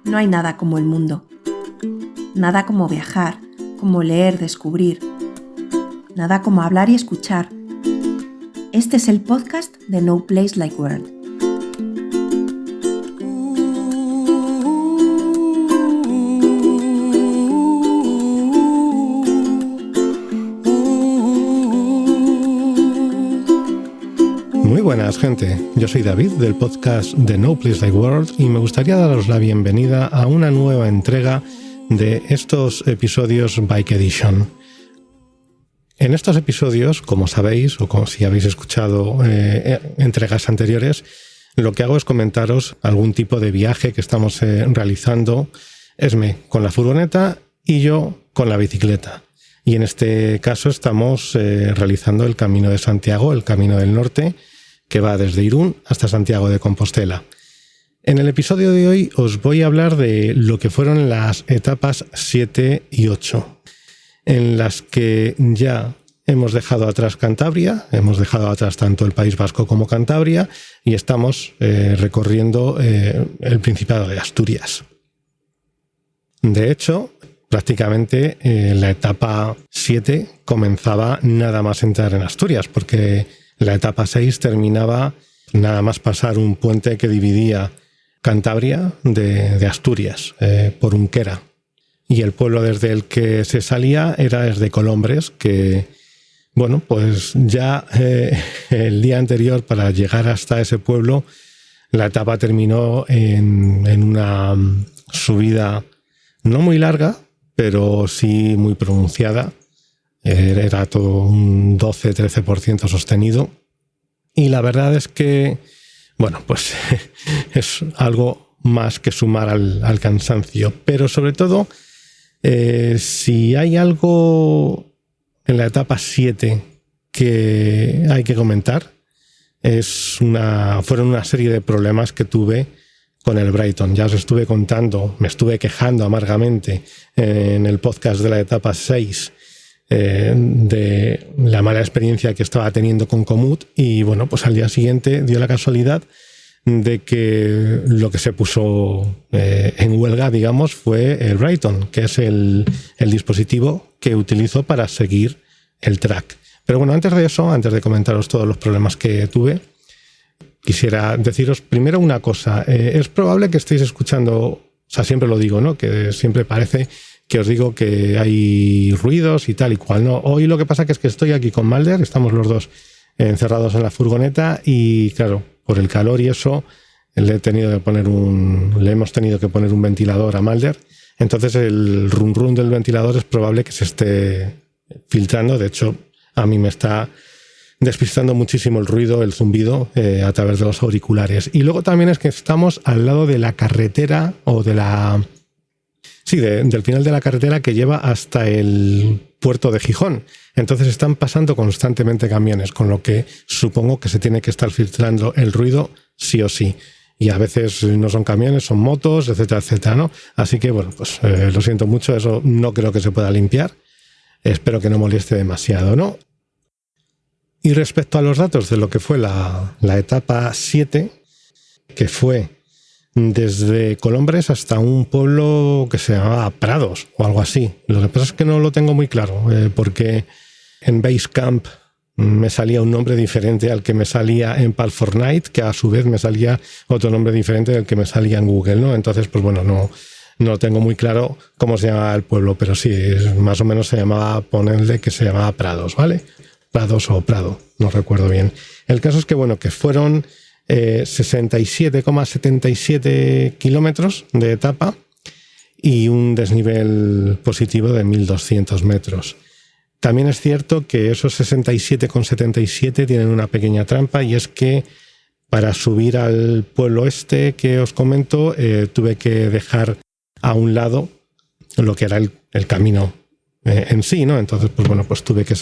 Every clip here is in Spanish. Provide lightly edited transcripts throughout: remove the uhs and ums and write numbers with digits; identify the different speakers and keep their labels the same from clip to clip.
Speaker 1: No hay nada como el mundo. Nada como viajar, como leer, descubrir. Nada como hablar y escuchar. Este es el podcast de No Place Like World.
Speaker 2: Muy buenas, gente. Yo soy David del podcast de No Place Like World y me gustaría daros la bienvenida a una nueva entrega de estos episodios Bike Edition. En estos episodios, como sabéis, o como si habéis escuchado entregas anteriores, lo que hago es comentaros algún tipo de viaje que estamos realizando, Esme con la furgoneta y yo con la bicicleta. Y en este caso estamos realizando el Camino de Santiago, el Camino del Norte, que va desde Irún hasta Santiago de Compostela. En el episodio de hoy os voy a hablar de lo que fueron las etapas 7 y 8, en las que ya hemos dejado atrás Cantabria, hemos dejado atrás tanto el País Vasco como Cantabria y estamos recorriendo el Principado de Asturias. De hecho, prácticamente la etapa 7 comenzaba nada más entrar en Asturias, porque la etapa 6 terminaba nada más pasar un puente que dividía Cantabria de Asturias, por Unquera. Y el pueblo desde el que se salía era desde Colombres, que, bueno, pues ya el día anterior para llegar hasta ese pueblo, la etapa terminó en una subida no muy larga, pero sí muy pronunciada. Era todo un 12-13% sostenido. Y la verdad es que, bueno, pues es algo más que sumar al cansancio. Pero sobre todo, si hay algo en la etapa 7 que hay que comentar, fueron una serie de problemas que tuve con el Brighton. Ya os estuve contando, me estuve quejando amargamente en el podcast de la etapa 6 de la mala experiencia que estaba teniendo con Komoot, y bueno, pues al día siguiente dio la casualidad de que lo que se puso en huelga, digamos, fue el Brighton, que es el dispositivo que utilizo para seguir el track. Pero bueno, antes de eso, antes de comentaros todos los problemas que tuve, quisiera deciros primero una cosa. Es probable que estéis escuchando, o sea, siempre lo digo, ¿no? Que siempre parece que os digo que hay ruidos y tal y cual, ¿no? Hoy lo que pasa que es que estoy aquí con Malder, estamos los dos encerrados en la furgoneta y, claro, por el calor y eso, le hemos tenido que poner un ventilador a Malder. Entonces el rum rum del ventilador es probable que se esté filtrando. De hecho, a mí me está despistando muchísimo el ruido, el zumbido a través de los auriculares. Y luego también es que estamos al lado de la carretera o de la... Sí, del final de la carretera que lleva hasta el puerto de Gijón. Entonces están pasando constantemente camiones, con lo que supongo que se tiene que estar filtrando el ruido sí o sí. Y a veces no son camiones, son motos, etcétera, etcétera, ¿no? Así que, bueno, pues lo siento mucho, eso no creo que se pueda limpiar. Espero que no moleste demasiado, ¿no? Y respecto a los datos de lo que fue la etapa 7, que fue desde Colombres hasta un pueblo que se llamaba Prados o algo así. Lo que pasa es que no lo tengo muy claro, porque en Basecamp me salía un nombre diferente al que me salía en Pal4Night, que a su vez me salía otro nombre diferente del que me salía en Google, ¿no? Entonces, pues bueno, no tengo muy claro cómo se llamaba el pueblo, pero sí, más o menos se llamaba, ponerle que se llamaba Prados, ¿vale? Prados o Prado, no recuerdo bien. El caso es que, bueno, que fueron 67,77 kilómetros de etapa y un desnivel positivo de 1.200 metros. También es cierto que esos 67,77 tienen una pequeña trampa, y es que para subir al pueblo este que os comento tuve que dejar a un lado lo que era el camino en sí, ¿no? Entonces, pues bueno, pues tuve que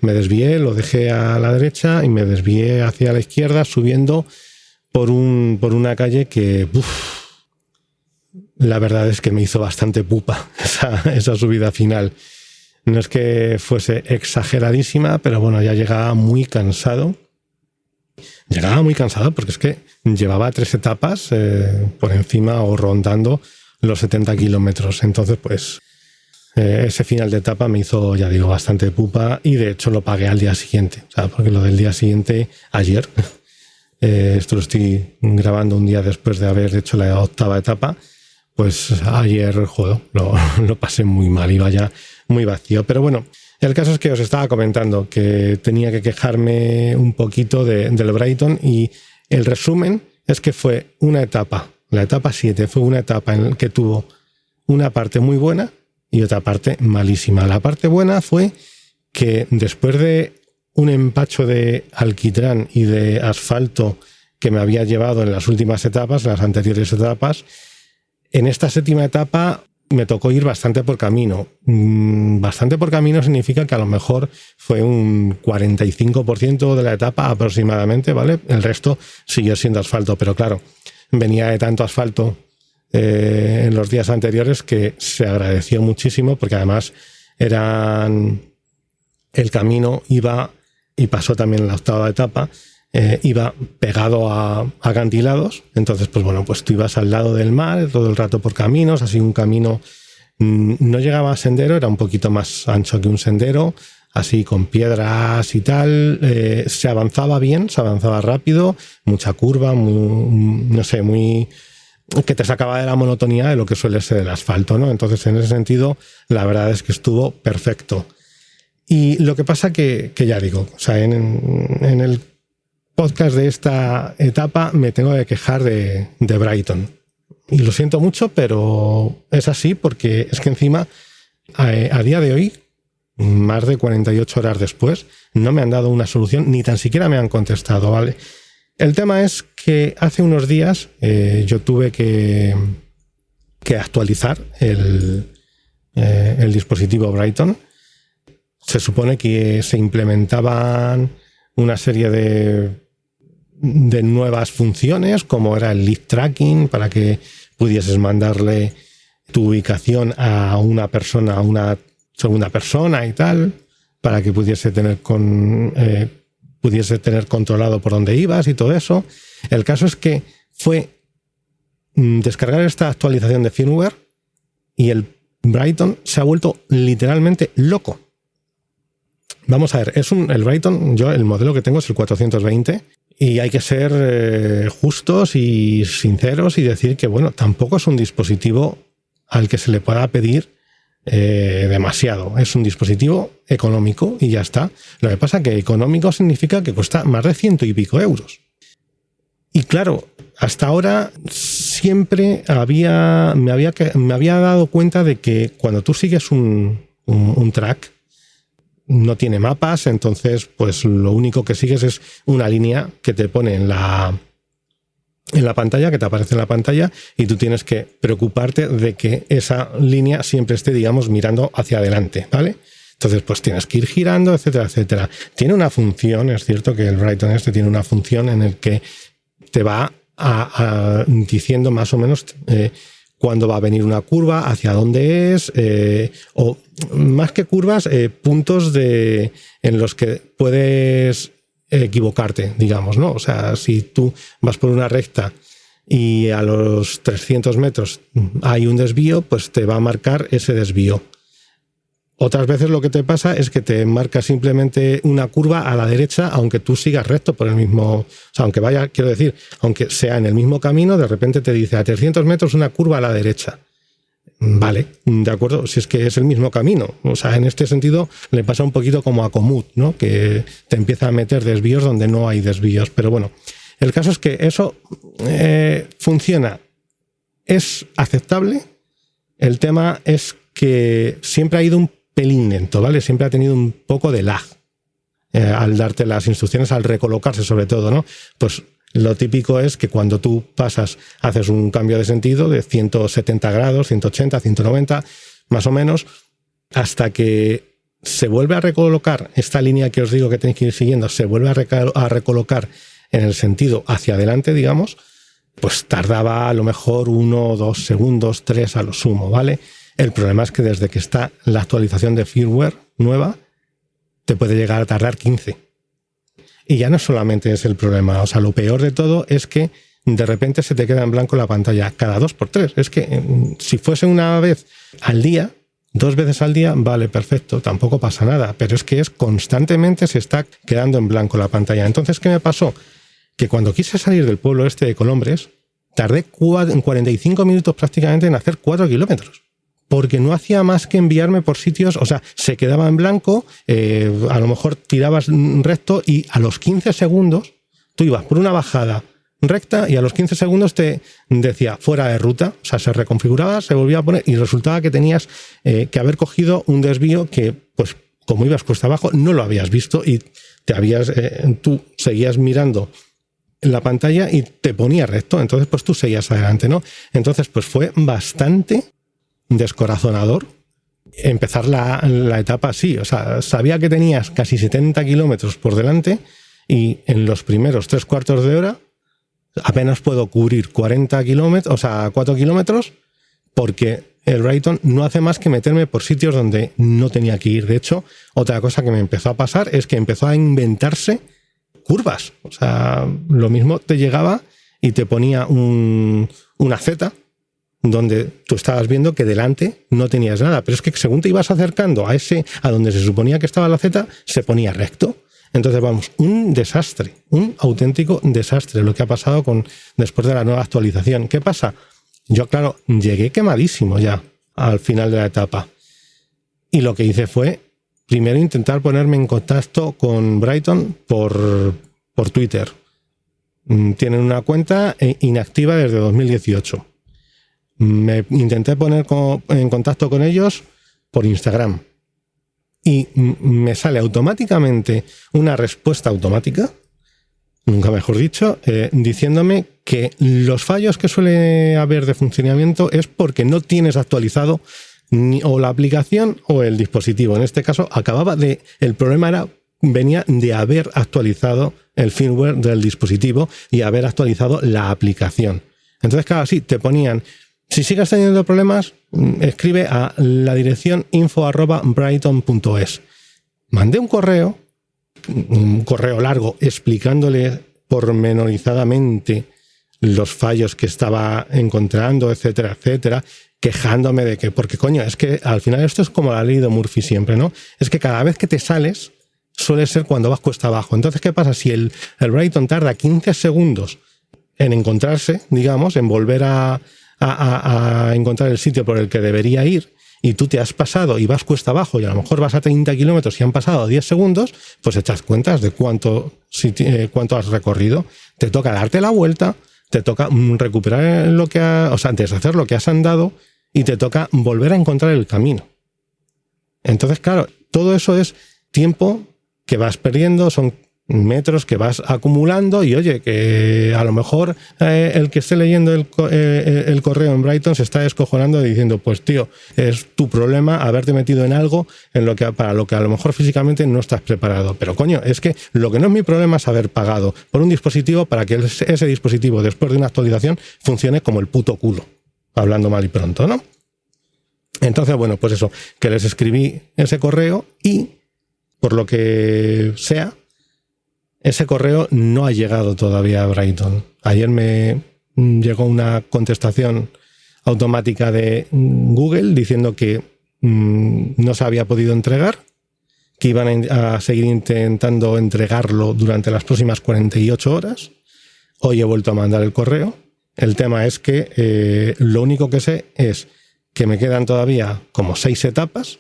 Speaker 2: me desvié, lo dejé a la derecha y me desvié hacia la izquierda subiendo por una calle que, la verdad es que me hizo bastante pupa esa subida final. No es que fuese exageradísima, pero bueno, ya llegaba muy cansado llegaba muy cansado porque es que llevaba 3 etapas por encima o rondando los 70 kilómetros. Entonces, pues ese final de etapa me hizo, ya digo, bastante pupa, y de hecho lo pagué al día siguiente. O sea, porque lo del día siguiente, ayer, esto lo estoy grabando un día después de haber hecho la 8ª etapa, pues ayer, joder, lo pasé muy mal, iba ya muy vacío. Pero bueno, el caso es que os estaba comentando que tenía que quejarme un poquito del Brighton, y el resumen es que fue una etapa, la etapa 7, fue una etapa en la que tuvo una parte muy buena y otra parte malísima. La parte buena fue que después de un empacho de alquitrán y de asfalto que me había llevado en las últimas etapas, en las anteriores etapas, en esta 7ª etapa me tocó ir bastante por camino. Bastante por camino significa que a lo mejor fue un 45% de la etapa aproximadamente, ¿vale? El resto siguió siendo asfalto, pero claro, venía de tanto asfalto en los días anteriores que se agradeció muchísimo, porque además el camino iba, y pasó también en la 8ª etapa, iba pegado a acantilados. Entonces, pues bueno, pues tú ibas al lado del mar todo el rato por caminos, así un camino, no llegaba a sendero, era un poquito más ancho que un sendero, así con piedras y tal. Se avanzaba bien, se avanzaba rápido, mucha curva, muy que te sacaba de la monotonía de lo que suele ser el asfalto, ¿no? Entonces, en ese sentido, la verdad es que estuvo perfecto. Y lo que pasa que ya digo, o sea, en el podcast de esta etapa me tengo que quejar de Brighton. Y lo siento mucho, pero es así, porque es que encima, a día de hoy, más de 48 horas después, no me han dado una solución, ni tan siquiera me han contestado, ¿vale? El tema es que hace unos días yo tuve que actualizar el dispositivo Brighton. Se supone que se implementaban una serie de nuevas funciones, como era el lead tracking, para que pudieses mandarle tu ubicación a una persona, a una segunda persona y tal, para que pudiese tener controlado por dónde ibas y todo eso. El caso es que fue descargar esta actualización de firmware y el Brighton se ha vuelto literalmente loco. Vamos a ver, el Brighton, yo el modelo que tengo es el 420, y hay que ser justos y sinceros y decir que, bueno, tampoco es un dispositivo al que se le pueda pedir demasiado. Es un dispositivo económico y ya está. Lo que pasa es que económico significa que cuesta más de 100 y pico euros. Y claro, hasta ahora siempre me había dado cuenta de que cuando tú sigues un track, no tiene mapas, entonces pues lo único que sigues es una línea que te pone en la pantalla, que te aparece en la pantalla, y tú tienes que preocuparte de que esa línea siempre esté, digamos, mirando hacia adelante, ¿vale? Entonces pues tienes que ir girando, etcétera, etcétera. Tiene una función, es cierto que el Brighton tiene una función en el que te va diciendo más o menos cuándo va a venir una curva, hacia dónde es, o más que curvas, puntos en los que puedes equivocarte, digamos, ¿no? O sea, si tú vas por una recta y a los 300 metros hay un desvío, pues te va a marcar ese desvío. Otras veces lo que te pasa es que te marca simplemente una curva a la derecha, aunque tú sigas recto por el mismo... O sea, aunque vaya, quiero decir, aunque sea en el mismo camino, de repente te dice a 300 metros una curva a la derecha. Vale, de acuerdo, si es que es el mismo camino. O sea, en este sentido le pasa un poquito como a Komoot, ¿no? Que te empieza a meter desvíos donde no hay desvíos. Pero bueno, el caso es que eso funciona. Es aceptable. El tema es que siempre ha ido un pelín lento, ¿vale? Siempre ha tenido un poco de lag al darte las instrucciones, al recolocarse sobre todo, ¿no? Pues lo típico es que cuando tú haces un cambio de sentido de 170 grados, 180, 190, más o menos, hasta que se vuelve a recolocar esta línea que os digo que tenéis que ir siguiendo, se vuelve a recolocar en el sentido hacia adelante, digamos, pues tardaba a lo mejor 1, 2 segundos, 3 a lo sumo, ¿vale? El problema es que desde que está la actualización de firmware nueva, te puede llegar a tardar 15. Y ya no solamente es el problema, o sea, lo peor de todo es que de repente se te queda en blanco la pantalla cada 2x3. Es que si fuese una vez al día, 2 veces al día, vale, perfecto, tampoco pasa nada, pero es que constantemente se está quedando en blanco la pantalla. Entonces, ¿qué me pasó? Que cuando quise salir del pueblo este de Colombres, tardé 45 minutos prácticamente en hacer 4 kilómetros. Porque no hacía más que enviarme por sitios, o sea, se quedaba en blanco, a lo mejor tirabas recto y a los 15 segundos tú ibas por una bajada recta y a los 15 segundos te decía fuera de ruta, o sea, se reconfiguraba, se volvía a poner y resultaba que tenías que haber cogido un desvío que, pues, como ibas cuesta abajo, no lo habías visto y tú seguías mirando la pantalla y te ponía recto, entonces pues tú seguías adelante, ¿no? Entonces pues fue bastante descorazonador empezar la etapa así, o sea, sabía que tenías casi 70 kilómetros por delante y en los primeros 3/4 de hora apenas puedo cubrir 40 kilómetros, o sea, 4 kilómetros, porque el Brighton no hace más que meterme por sitios donde no tenía que ir. De hecho, otra cosa que me empezó a pasar es que empezó a inventarse curvas. O sea, lo mismo te llegaba y te ponía una Z donde tú estabas viendo que delante no tenías nada, pero es que según te ibas acercando a donde se suponía que estaba la Z, se ponía recto. Entonces, vamos, un desastre, un auténtico desastre lo que ha pasado después de la nueva actualización. ¿Qué pasa? Yo, claro, llegué quemadísimo ya al final de la etapa. Y lo que hice fue, primero, intentar ponerme en contacto con Brighton por Twitter. Tienen una cuenta inactiva desde 2018. Me intenté poner en contacto con ellos por Instagram. Y me sale automáticamente una respuesta automática, nunca mejor dicho, diciéndome que los fallos que suele haber de funcionamiento es porque no tienes actualizado o la aplicación o el dispositivo. En este caso, el problema venía de haber actualizado el firmware del dispositivo y haber actualizado la aplicación. Entonces, claro, sí, te ponían... Si sigues teniendo problemas, escribe a la dirección info@brighton.es. Mandé un correo largo explicándole pormenorizadamente los fallos que estaba encontrando, etcétera, etcétera, quejándome de que, porque coño, es que al final esto es como la ley de Murphy siempre, ¿no? Es que cada vez que te sales suele ser cuando vas cuesta abajo. Entonces, ¿qué pasa? Si el Brighton tarda 15 segundos en encontrarse, digamos, en volver a encontrar el sitio por el que debería ir y tú te has pasado y vas cuesta abajo y a lo mejor vas a 30 kilómetros y han pasado 10 segundos, pues echas cuentas de cuánto has recorrido. Te toca darte la vuelta, te toca recuperar deshacer lo que has andado y te toca volver a encontrar el camino. Entonces, claro, todo eso es tiempo que vas perdiendo, son metros que vas acumulando y oye, que a lo mejor el que esté leyendo el correo en Brighton se está descojonando diciendo, pues tío, es tu problema haberte metido en algo para lo que a lo mejor físicamente no estás preparado. Pero coño, es que lo que no es mi problema es haber pagado por un dispositivo para que ese dispositivo después de una actualización funcione como el puto culo, hablando mal y pronto, ¿no? Entonces, bueno, pues eso, que les escribí ese correo y por lo que sea, ese correo no ha llegado todavía a Brighton. Ayer me llegó una contestación automática de Google diciendo que no se había podido entregar, que iban a seguir intentando entregarlo durante las próximas 48 horas. Hoy he vuelto a mandar el correo. El tema es que lo único que sé es que me quedan todavía como 6 etapas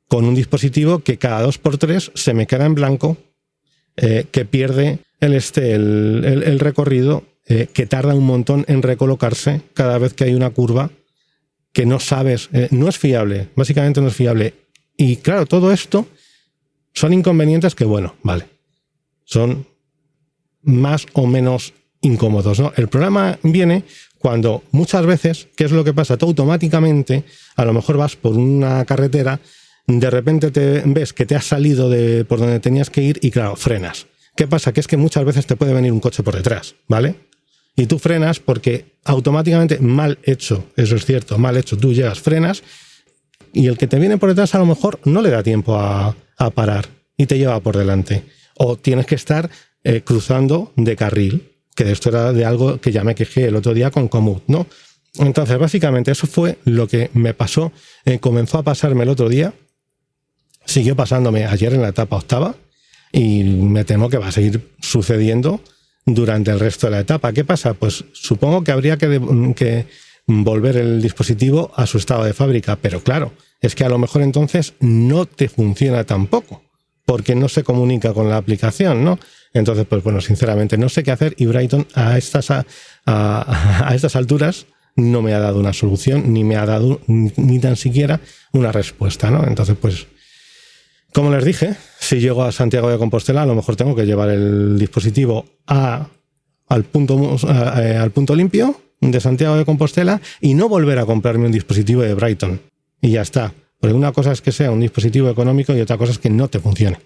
Speaker 2: con un dispositivo que cada 2x3 se me queda en blanco, que pierde el recorrido, que tarda un montón en recolocarse cada vez que hay una curva que no sabes, no es fiable, básicamente no es fiable. Y claro, todo esto son inconvenientes que, bueno, vale, son más o menos incómodos, ¿no? El problema viene cuando muchas veces, ¿qué es lo que pasa? Tú automáticamente, a lo mejor vas por una carretera, de repente ves que te has salido de por donde tenías que ir y claro, frenas. ¿Qué pasa? Que es que muchas veces te puede venir un coche por detrás, ¿vale? Y tú frenas porque automáticamente, mal hecho, eso es cierto, mal hecho, tú llegas, frenas y el que te viene por detrás a lo mejor no le da tiempo a parar y te lleva por delante. o tienes que estar cruzando de carril, que esto era de algo que ya me quejé el otro día con Komoot, ¿no? Entonces, básicamente, eso fue lo que me pasó. Comenzó a pasarme el otro día, siguió pasándome ayer en la etapa 8ª y me temo que va a seguir sucediendo durante el resto de la etapa. ¿Qué pasa? Pues supongo que habría que volver el dispositivo a su estado de fábrica, pero claro, es que a lo mejor entonces no te funciona tampoco, porque no se comunica con la aplicación, ¿no? Entonces, pues bueno, sinceramente no sé qué hacer y Brighton a estas alturas no me ha dado una solución, ni me ha dado ni tan siquiera una respuesta, ¿no? Entonces, pues, como les dije, si llego a Santiago de Compostela, a lo mejor tengo que llevar el dispositivo al punto limpio de Santiago de Compostela y no volver a comprarme un dispositivo de Brighton. Y ya está. Porque una cosa es que sea un dispositivo económico y otra cosa es que no te funcione.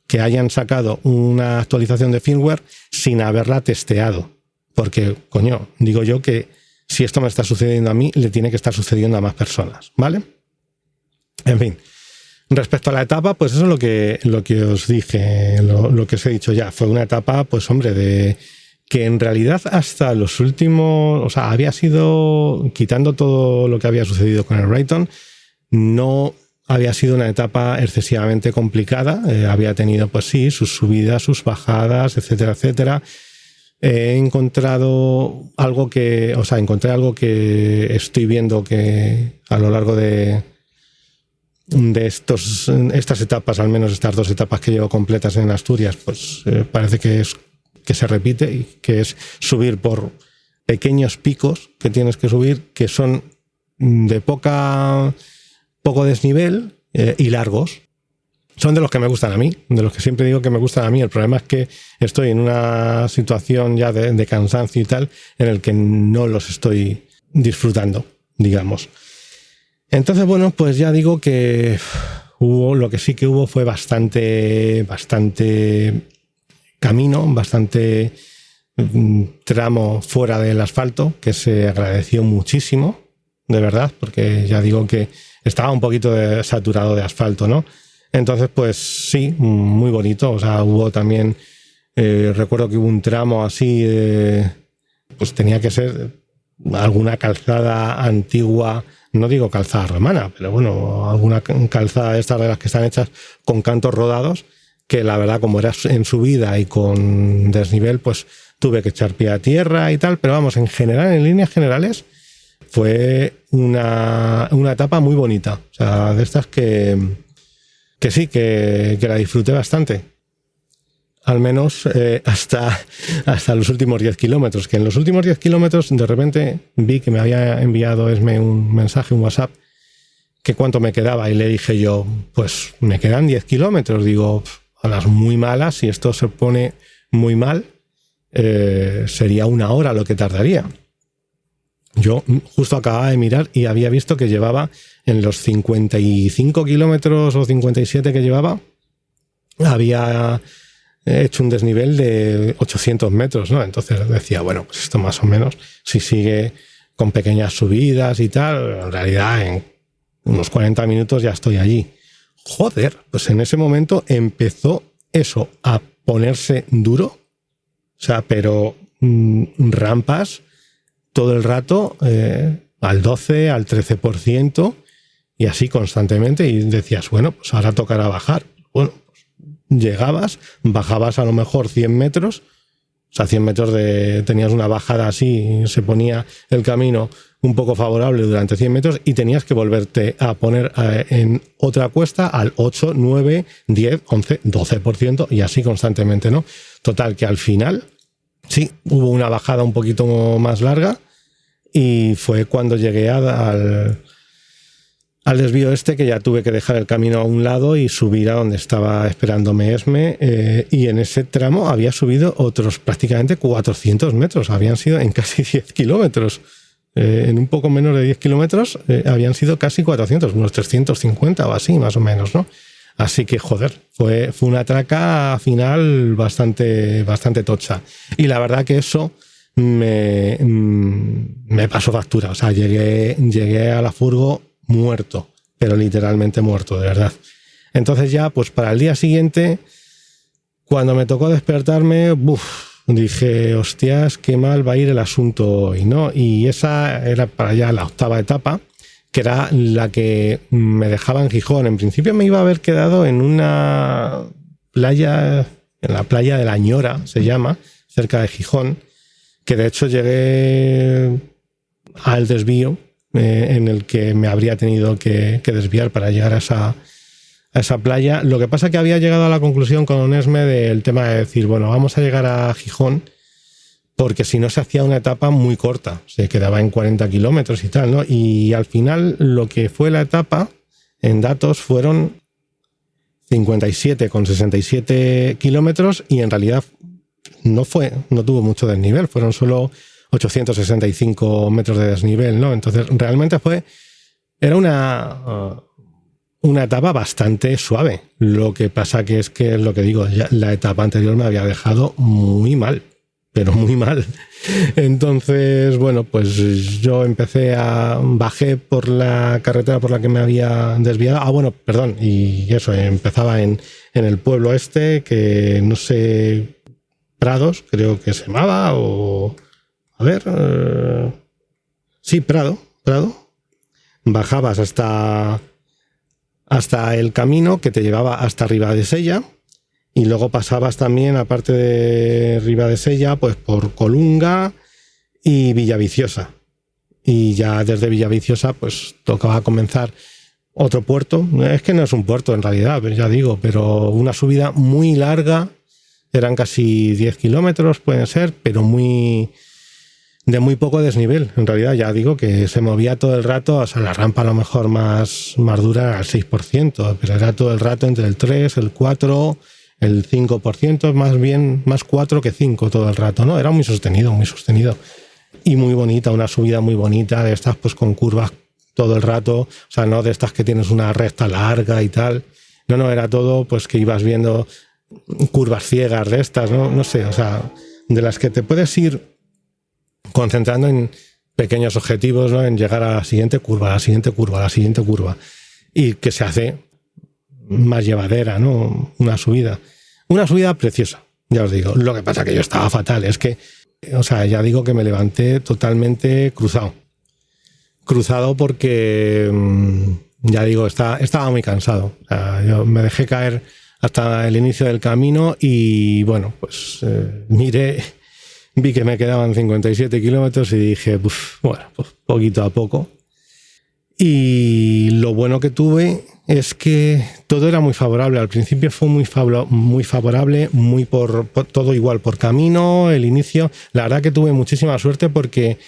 Speaker 2: Que hayan sacado una actualización de firmware sin haberla testeado. Porque, coño, digo yo que si esto me está sucediendo a mí, le tiene que estar sucediendo a más personas, ¿vale? En fin. Respecto a la etapa, pues eso es lo que os dije, lo que os he dicho ya. Fue una etapa, pues hombre, de que en realidad hasta los últimos, o sea, había sido, quitando todo lo que había sucedido con el Brighton, no había sido una etapa excesivamente complicada. Había tenido, pues sí, sus subidas, sus bajadas, etcétera, etcétera. Encontré algo que estoy viendo que a lo largo de estas etapas, al menos estas 2 etapas que llevo completas en Asturias, pues parece que se repite y que es subir por pequeños picos que tienes que subir, que son de poco desnivel y largos. Son de los que me gustan a mí, de los que siempre digo que me gustan a mí. El problema es que estoy en una situación ya de cansancio y tal, en el que no los estoy disfrutando, digamos. Entonces, bueno, pues ya digo que lo que sí que hubo fue bastante camino, bastante tramo fuera del asfalto, que se agradeció muchísimo, de verdad, porque ya digo que estaba un poquito saturado de asfalto, ¿no? Entonces, pues sí, muy bonito. O sea, hubo también, recuerdo que hubo un tramo así, pues tenía que ser alguna calzada antigua, no digo calzada romana, pero bueno, alguna calzada de estas de las que están hechas con cantos rodados, que la verdad, como era en subida y con desnivel, pues tuve que echar pie a tierra y tal, pero vamos, en general, en líneas generales, fue una etapa muy bonita. O sea, de estas que sí, que la disfruté bastante. Al menos hasta los últimos 10 kilómetros, que en los últimos 10 kilómetros de repente vi que me había enviado Esme un mensaje, un WhatsApp, que cuánto me quedaba, y le dije yo, pues me quedan 10 kilómetros. Digo, a las muy malas, si esto se pone muy mal, sería 1 hora lo que tardaría. Yo justo acababa de mirar y había visto que llevaba en los 55 kilómetros o 57 que llevaba, había hecho un desnivel de 800 metros, ¿no? Entonces decía, bueno, pues esto más o menos, si sigue con pequeñas subidas y tal, en realidad en unos 40 minutos ya estoy allí. Joder, pues en ese momento empezó eso a ponerse duro, o sea, pero rampas todo el rato al 12, al 13%, y así constantemente, y decías, bueno, pues ahora tocará bajar. Bueno, llegabas, bajabas a lo mejor 100 metros, o sea, 100 metros tenías una bajada así, se ponía el camino un poco favorable durante 100 metros y tenías que volverte a poner en otra cuesta al 8, 9, 10, 11, 12% y así constantemente, ¿no? Total, que al final sí, hubo una bajada un poquito más larga y fue cuando llegué al desvío que ya tuve que dejar el camino a un lado y subir a donde estaba esperándome Esme, y en ese tramo había subido otros prácticamente 400 metros, habían sido en casi 10 kilómetros, en un poco menos de 10 kilómetros habían sido casi 400, unos 350 o así más o menos, ¿no? Así que joder, fue una traca final bastante tocha, y la verdad que eso me pasó factura. O sea, llegué a la furgo muerto, pero literalmente muerto, de verdad. Entonces ya, pues para el día siguiente, Cuando me tocó despertarme, dije, hostias, qué mal va a ir el asunto hoy, ¿no? Y esa era para allá la 8ª etapa, que era la que me dejaba en Gijón. En principio me iba a haber quedado en una playa, en la playa de la Ñora, se llama, cerca de Gijón, que de hecho llegué al desvío en el que me habría tenido que desviar para llegar a esa playa. Lo que pasa es que había llegado a la conclusión con Onesme del tema de decir, bueno, vamos a llegar a Gijón, porque si no se hacía una etapa muy corta, se quedaba en 40 kilómetros y tal, ¿no? Y al final lo que fue la etapa en datos fueron 57,67 kilómetros y en realidad no tuvo mucho desnivel, fueron solo 865 metros de desnivel, ¿no? Entonces realmente era una etapa bastante suave. Lo que pasa que es lo que digo, ya la etapa anterior me había dejado muy mal, pero muy mal. Entonces, bueno, pues yo bajé por la carretera por la que me había desviado. Y eso, empezaba en el pueblo este, que no sé, Prados, creo que se llamaba, sí, Prado. Bajabas hasta el camino que te llevaba hasta Ribadesella y luego pasabas también, aparte de Ribadesella, pues por Colunga y Villaviciosa. Y ya desde Villaviciosa pues tocaba comenzar otro puerto. Es que no es un puerto en realidad, ya digo, pero una subida muy larga, eran casi 10 kilómetros, pueden ser, pero de muy poco desnivel. En realidad ya digo que se movía todo el rato, o sea, la rampa a lo mejor más dura era el 6%, pero era todo el rato entre el 3, el 4, el 5%, más 4 que 5 todo el rato, ¿no? Era muy sostenido. Y muy bonita, una subida muy bonita, de estas pues con curvas todo el rato, o sea, no de estas que tienes una recta larga y tal. No, era todo pues que ibas viendo curvas ciegas de estas, ¿no? No sé, o sea, de las que te puedes ir concentrando en pequeños objetivos, ¿no? En llegar a la siguiente curva, y que se hace más llevadera, ¿no? Una subida preciosa, ya os digo. Lo que pasa que yo estaba fatal, es que, o sea, ya digo que me levanté totalmente cruzado porque, ya digo, estaba muy cansado. O sea, yo me dejé caer hasta el inicio del camino y, bueno, pues vi que me quedaban 57 kilómetros y dije, pues poquito a poco. Y lo bueno que tuve es que todo era muy favorable. Al principio fue muy favorable, todo igual por camino, el inicio. La verdad que tuve muchísima suerte porque,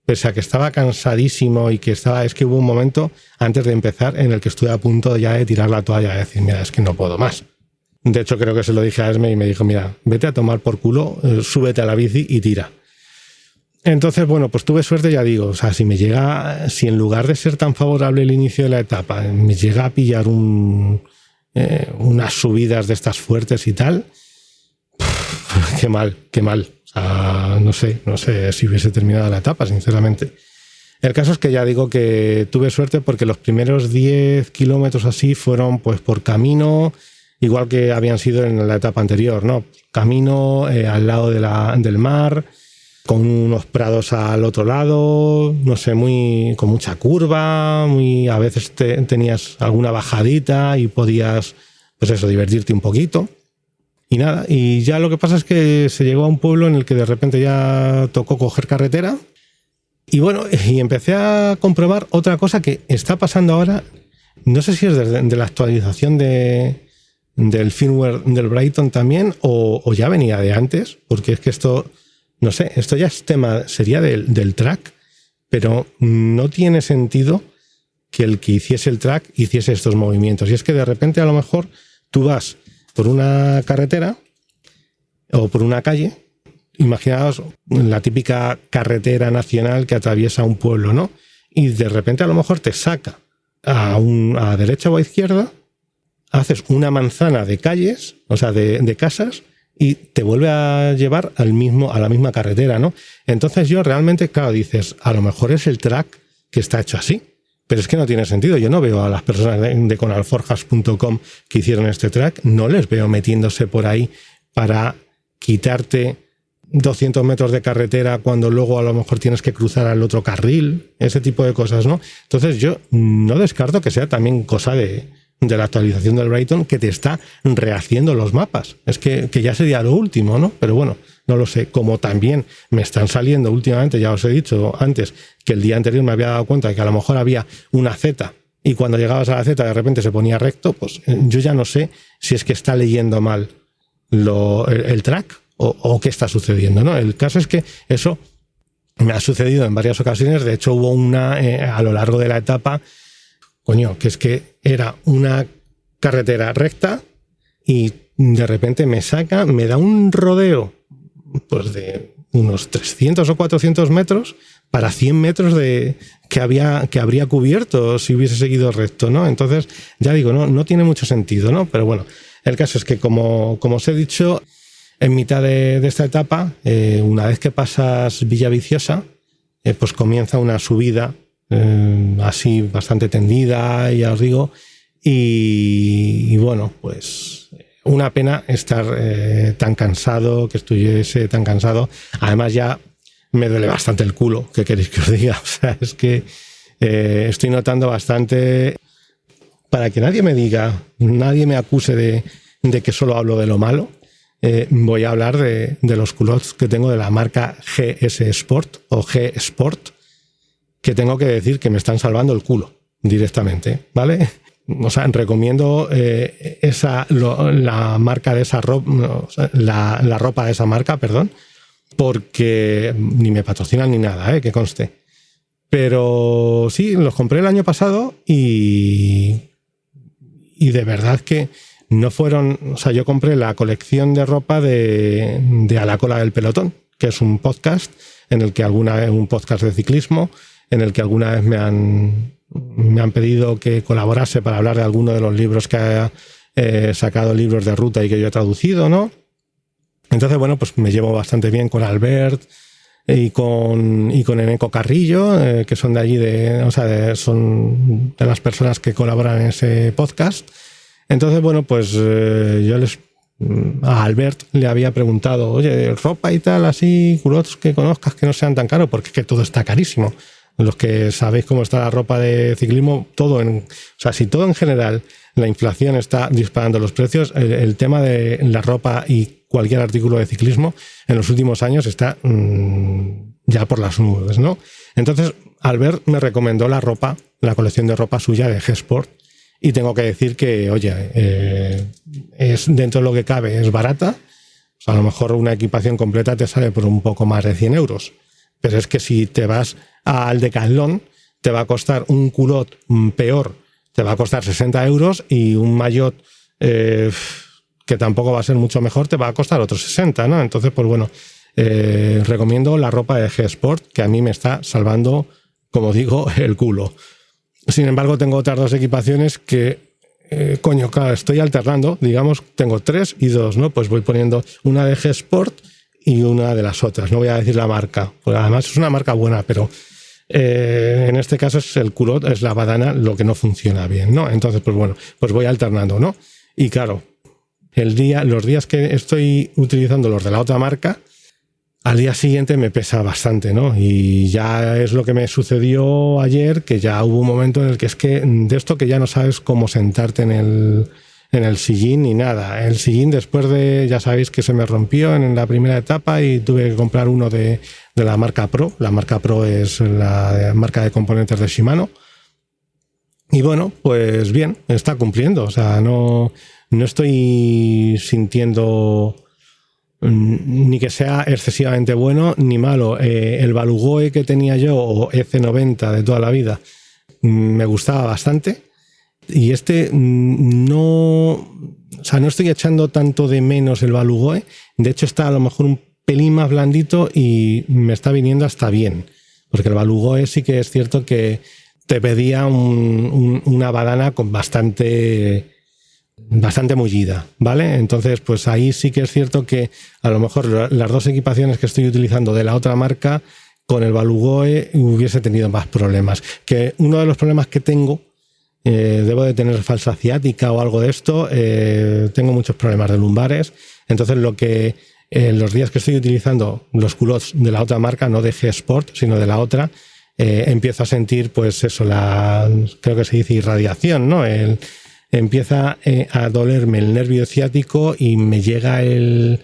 Speaker 2: pese a que estaba cansadísimo y es que hubo un momento antes de empezar en el que estuve a punto ya de tirar la toalla, de decir, mira, es que no puedo más. De hecho, creo que se lo dije a Esme y me dijo, mira, vete a tomar por culo, súbete a la bici y tira. Entonces, bueno, pues tuve suerte, ya digo, o sea, si en lugar de ser tan favorable el inicio de la etapa, me llega a pillar unas subidas de estas fuertes y tal, qué mal. O sea, no sé si hubiese terminado la etapa, sinceramente. El caso es que ya digo que tuve suerte porque los primeros 10 kilómetros así fueron pues por camino, igual que habían sido en la etapa anterior, ¿no? Camino al lado del mar, con unos prados al otro lado, no sé, con mucha curva, a veces tenías alguna bajadita y podías, pues eso, divertirte un poquito. Y nada, y ya lo que pasa es que se llegó a un pueblo en el que de repente ya tocó coger carretera. Y bueno, y empecé a comprobar otra cosa que está pasando ahora, no sé si es de la actualización del firmware del Brighton también, o ya venía de antes, porque es que esto, no sé, esto ya es tema, sería del track, pero no tiene sentido que el que hiciese el track hiciese estos movimientos. Y es que de repente a lo mejor tú vas por una carretera o por una calle, imaginaos la típica carretera nacional que atraviesa un pueblo, ¿no? Y de repente a lo mejor te saca a derecha o a izquierda, haces una manzana de calles, o sea, de casas, y te vuelve a llevar a la misma carretera, ¿no? Entonces yo realmente, claro, dices, a lo mejor es el track que está hecho así, pero es que no tiene sentido. Yo no veo a las personas de conalforjas.com que hicieron este track, no les veo metiéndose por ahí para quitarte 200 metros de carretera cuando luego a lo mejor tienes que cruzar al otro carril, ese tipo de cosas, ¿no? Entonces yo no descarto que sea también cosa de la actualización del Brighton que te está rehaciendo los mapas. Es que ya sería lo último, ¿no? Pero bueno, no lo sé. Como también me están saliendo últimamente, ya os he dicho antes, que el día anterior me había dado cuenta de que a lo mejor había una Z y cuando llegabas a la Z de repente se ponía recto, pues yo ya no sé si es que está leyendo mal el track o qué está sucediendo, ¿no? El caso es que eso me ha sucedido en varias ocasiones. De hecho, hubo una a lo largo de la etapa, que es que era una carretera recta y de repente me da un rodeo pues de unos 300 o 400 metros para 100 metros que habría cubierto si hubiese seguido recto, ¿no? Entonces, ya digo, no tiene mucho sentido, ¿no? Pero bueno, el caso es que como os he dicho, en mitad de esta etapa, una vez que pasas Villaviciosa, pues comienza una subida así bastante tendida, ya os digo, y bueno, pues una pena estar tan cansado, que estuviese tan cansado. Además ya me duele bastante el culo, ¿qué queréis que os diga? O sea, es que estoy notando bastante, para que nadie me acuse de que solo hablo de lo malo. Voy a hablar de los culottes que tengo de la marca GS Sport o G Sport, que tengo que decir que me están salvando el culo directamente, ¿vale? O sea, recomiendo la marca de esa ropa, la ropa de esa marca, perdón, porque ni me patrocinan ni nada, que conste. Pero sí, los compré el año pasado y de verdad que no fueron... O sea, yo compré la colección de ropa de A la cola del pelotón, que es un podcast un podcast de ciclismo, en el que alguna vez me han pedido que colaborase para hablar de alguno de los libros que ha sacado, libros de ruta y que yo he traducido, ¿no? Entonces, bueno, pues me llevo bastante bien con Albert y con Eneco Carrillo, que son de allí, son de las personas que colaboran en ese podcast. Entonces, bueno, pues a Albert le había preguntado, oye, ropa y tal, así, culottes que conozcas que no sean tan caros, porque es que todo está carísimo. Los que sabéis cómo está la ropa de ciclismo, si todo en general, la inflación está disparando los precios, el tema de la ropa y cualquier artículo de ciclismo en los últimos años está ya por las nubes, ¿no? Entonces, Albert me recomendó la colección de ropa suya de G-Sport, y tengo que decir que, oye, es dentro de lo que cabe, es barata. O sea, a lo mejor una equipación completa te sale por un poco más de 100 euros. Pero es que si te vas al Decathlon, te va a costar un culot peor, te va a costar 60 euros, y un maillot que tampoco va a ser mucho mejor, te va a costar otros 60, ¿no? Entonces, pues bueno, recomiendo la ropa de G-Sport, que a mí me está salvando, como digo, el culo. Sin embargo, tengo otras dos equipaciones que, claro, estoy alternando, digamos, tengo 3 y 2, ¿no? Pues voy poniendo una de G-Sport y una de las otras. No voy a decir la marca, pues además es una marca buena, pero en este caso es el culot, es la badana lo que no funciona bien, ¿no? Entonces, pues bueno, pues voy alternando, ¿no? Y claro, los días que estoy utilizando los de la otra marca, al día siguiente me pesa bastante, ¿no? Y ya es lo que me sucedió ayer, que ya hubo un momento en el que es que de esto que ya no sabes cómo sentarte en el sillín ni nada. El sillín, después ya sabéis que se me rompió en la primera etapa y tuve que comprar uno de la marca Pro. La marca Pro es la marca de componentes de Shimano. Y bueno, pues bien, está cumpliendo. O sea, no estoy sintiendo ni que sea excesivamente bueno ni malo. El Balugoe que tenía yo, o EC90 de toda la vida, me gustaba bastante. Y no estoy echando tanto de menos el Balugoe. De hecho, está a lo mejor un pelín más blandito y me está viniendo hasta bien. Porque el Balugoe sí que es cierto que te pedía una badana con bastante mullida, ¿vale? Entonces, pues ahí sí que es cierto que a lo mejor las dos equipaciones que estoy utilizando de la otra marca, con el Balugoe hubiese tenido más problemas. Que uno de los problemas que tengo debo de tener falsa ciática o algo de esto. Tengo muchos problemas de lumbares. Entonces los días que estoy utilizando los culottes de la otra marca, no de G-Sport, sino de la otra, empiezo a sentir, pues eso, creo que se dice irradiación, ¿no? Empieza a dolerme el nervio ciático y me llega el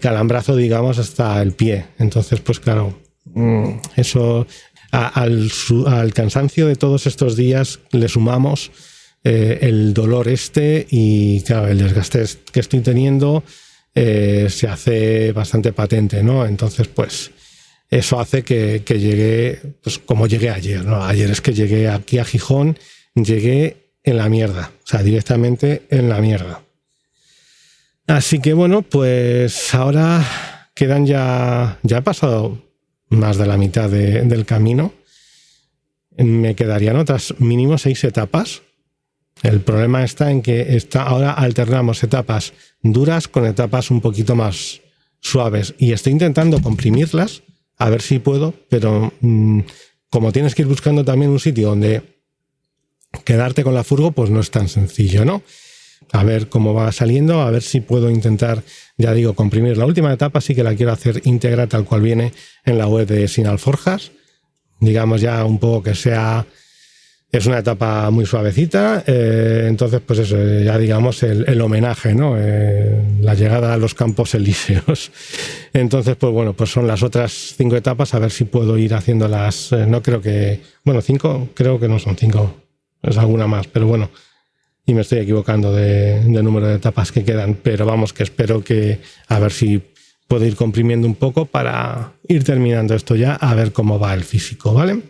Speaker 2: calambrazo, digamos, hasta el pie. Entonces, pues claro, eso al cansancio de todos estos días le sumamos el dolor y claro, el desgaste que estoy teniendo se hace bastante patente, ¿no? Entonces, pues eso hace que llegue, pues como llegué ayer, ¿no? Ayer es que llegué aquí a Gijón, llegué en la mierda, o sea, directamente en la mierda. Así que bueno, pues ahora quedan ya ha pasado más de la mitad del camino. Me quedarían otras mínimo 6 etapas. El problema está en que ahora alternamos etapas duras con etapas un poquito más suaves y estoy intentando comprimirlas a ver si puedo, pero como tienes que ir buscando también un sitio donde quedarte con la furgo, pues no es tan sencillo, ¿no? A ver cómo va saliendo, a ver si puedo intentar, ya digo, comprimir. La última etapa sí que la quiero hacer íntegra tal cual viene en la web de Sin Alforjas. Digamos ya un poco que es una etapa muy suavecita, entonces pues eso, ya digamos el homenaje, ¿no? La llegada a los Campos Elíseos. Entonces pues bueno, pues son las otras 5 etapas, a ver si puedo ir haciéndolas, no creo que, bueno, 5, creo que no son 5, es alguna más, pero bueno, y me estoy equivocando de número de etapas que quedan, pero vamos, que espero que a ver si puedo ir comprimiendo un poco para ir terminando esto ya, a ver cómo va el físico, ¿vale?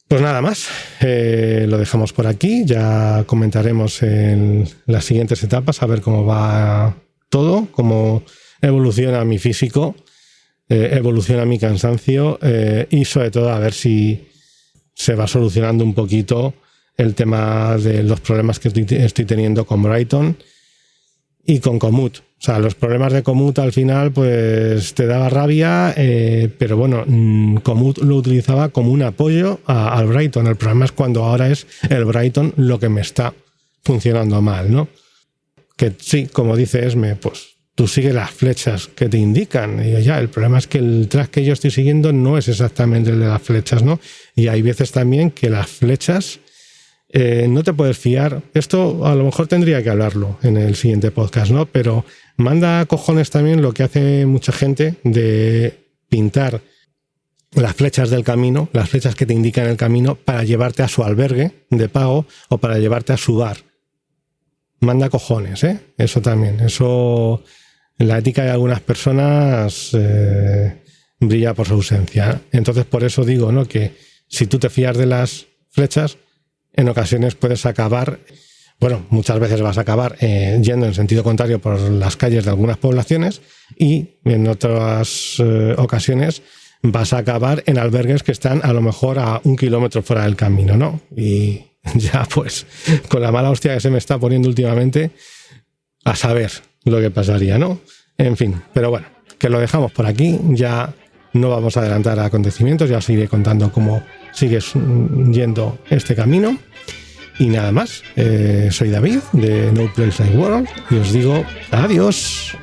Speaker 2: Pues nada más, lo dejamos por aquí, ya comentaremos en las siguientes etapas, a ver cómo va todo, cómo evoluciona mi físico, evoluciona mi cansancio y sobre todo a ver si se va solucionando un poquito el tema de los problemas que estoy teniendo con Brighton y con Komoot. O sea, los problemas de Komoot al final pues te daba rabia, pero bueno, Komoot lo utilizaba como un apoyo al Brighton. El problema es cuando ahora es el Brighton lo que me está funcionando mal, ¿no? Que sí, como dice Esme, pues tú sigues las flechas que te indican. Y ya, el problema es que el track que yo estoy siguiendo no es exactamente el de las flechas, ¿no? Y hay veces también que las flechas no te puedes fiar. Esto a lo mejor tendría que hablarlo en el siguiente podcast, ¿no? Pero manda a cojones también lo que hace mucha gente de pintar las flechas del camino, las flechas que te indican el camino para llevarte a su albergue de pago o para llevarte a su bar. Manda cojones, ¿eh? Eso también. Eso, la ética de algunas personas brilla por su ausencia. Entonces, por eso digo, ¿no? Que si tú te fías de las flechas, en ocasiones puedes acabar, bueno, muchas veces vas a acabar yendo en sentido contrario por las calles de algunas poblaciones y en otras ocasiones vas a acabar en albergues que están a lo mejor a 1 kilómetro fuera del camino, ¿no? Y ya pues, con la mala hostia que se me está poniendo últimamente, a saber lo que pasaría, ¿no? En fin, pero bueno, que lo dejamos por aquí, ya no vamos a adelantar acontecimientos, ya os iré contando cómo sigues yendo este camino. Y nada más, soy David de No Place Like World y os digo adiós.